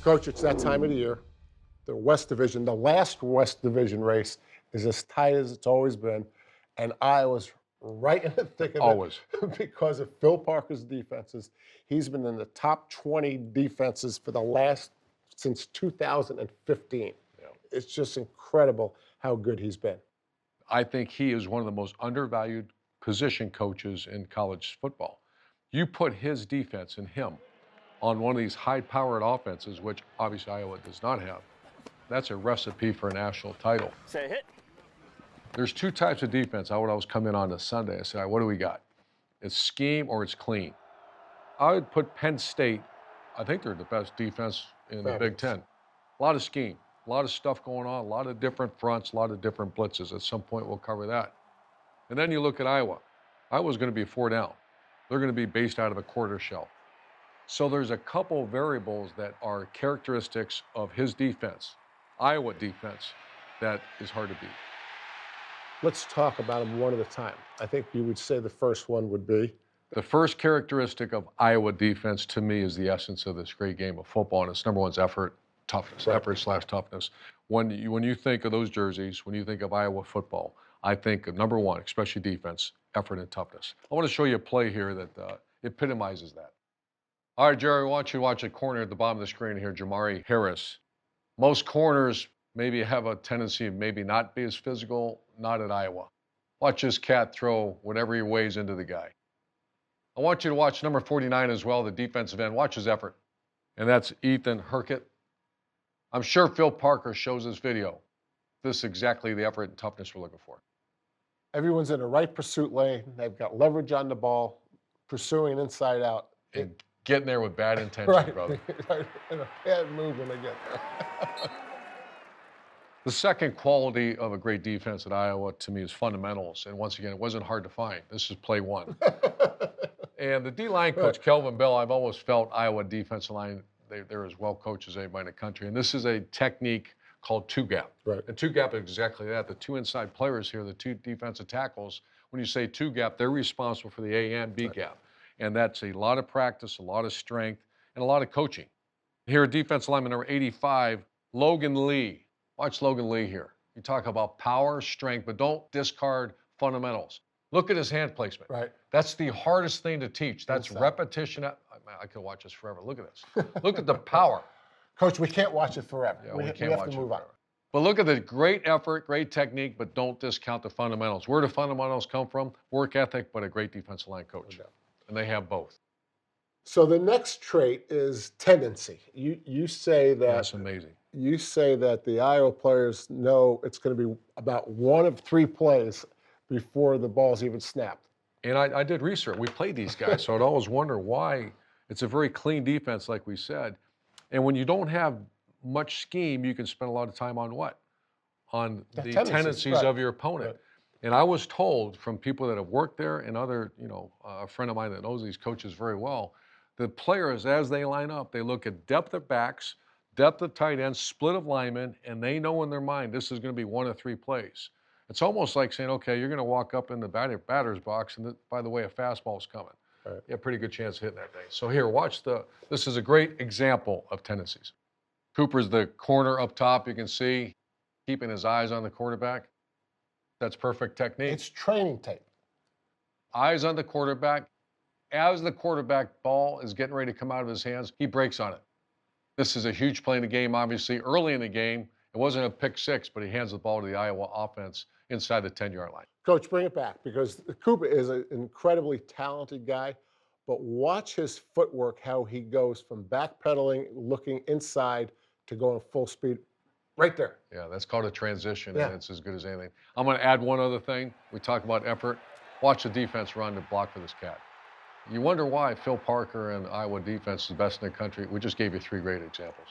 Coach, it's that time of the year. The West Division, the last West Division race is as tight as it's always been. And Iowa's right in the thick of Always. it because of Phil Parker's defenses. He's been in the top 20 defenses for the last, since 2015. Yeah. It's just incredible how good he's been. I think he is one of the most undervalued position coaches in college football. You put his defense and him on one of these high-powered offenses, which obviously Iowa does not have. That's a recipe for a national title. Say hit. There's two types of defense. I would always come in on a Sunday. I said, all right, what do we got? It's scheme or it's clean. I would put Penn State, I think they're the best defense in the Big Ten. A lot of scheme, a lot of stuff going on, a lot of different fronts, a lot of different blitzes. At some point, we'll cover that. And then you look at Iowa. Iowa's going to be 4 down. They're going to be based out of a quarter shell. So there's a couple variables that are characteristics of his defense, Iowa defense, that is hard to beat. Let's talk about them one at a time. I think you would say the first one would be? The first characteristic of Iowa defense to me is the essence of this great game of football, and its number one is effort, toughness, Right. effort/toughness. When you think of those jerseys, when you think of Iowa football, I think of number one, especially defense, effort and toughness. I want to show you a play here that epitomizes that. All right, Jerry, I want you to watch a corner at the bottom of the screen here, Jamari Harris. Most corners maybe have a tendency of maybe not be as physical, not at Iowa. Watch this cat throw whatever he weighs into the guy. I want you to watch number 49 as well, the defensive end. Watch his effort. And that's 𝘜𝘳𝘣𝘅𝘍𝑒𝑡. I'm sure Phil Parker shows this video. This is exactly the effort and toughness we're looking for. Everyone's in a right pursuit lane. They've got leverage on the ball, pursuing inside out. And getting there with bad intention, Right. brother. In a bad move when they get there. The second quality of a great defense at Iowa, to me, is fundamentals. And once again, it wasn't hard to find. This is play one. And the D-line coach, Kelvin Bell, I've always felt Iowa defensive line, they're as well coached as anybody in the country. And this is a technique called two-gap. Right. And two-gap is exactly that. The two inside players here, the two defensive tackles, when you say two-gap, they're responsible for the A and B gap. And that's a lot of practice, a lot of strength, and a lot of coaching. Here, defensive lineman number 85, Logan Lee. Watch Logan Lee here. You talk about power, strength, but don't discard fundamentals. Look at his hand placement. Right. That's the hardest thing to teach. That's repetition. I could watch this forever. Look at this. Look at the power. Coach, we can't watch it forever. Yeah, we can't have watch to it move on. forever. But look at the great effort, great technique, but don't discount the fundamentals. Where do fundamentals come from? Work ethic, but a great defensive line coach. Okay. And they have both. So the next trait is tendency. You say that That's amazing. You say that the Iowa players know it's going to be about one of 3 plays before the ball's even snapped. And I did research. We played these guys, so I'd always wonder why. It's a very clean defense, like we said. And when you don't have much scheme, you can spend a lot of time on what? On the tendencies right. of your opponent. Right. And I was told from people that have worked there and other, a friend of mine that knows these coaches very well, the players, as they line up, they look at depth of backs, depth of tight ends, split of linemen, and they know in their mind this is going to be 1 of 3 plays. It's almost like saying, okay, you're going to walk up in the batter's box, and by the way, a fastball's coming. Right. You have a pretty good chance of hitting that thing. So here, this is a great example of tendencies. Cooper's the corner up top, you can see, keeping his eyes on the quarterback. That's perfect technique. It's training tape. Eyes on the quarterback. As the quarterback ball is getting ready to come out of his hands, he breaks on it. This is a huge play in the game, obviously. Early in the game, it wasn't a pick 6, but he hands the ball to the Iowa offense inside the 10-yard line. Coach, bring it back, because Cooper is an incredibly talented guy, but watch his footwork, how he goes from backpedaling, looking inside, to going full speed right there. Yeah, that's called a transition, Yeah. and it's as good as anything. I'm going to add one other thing. We talk about effort. Watch the defense run to block for this cat. You wonder why Phil Parker and Iowa defense is the best in the country. We just gave you 3 great examples.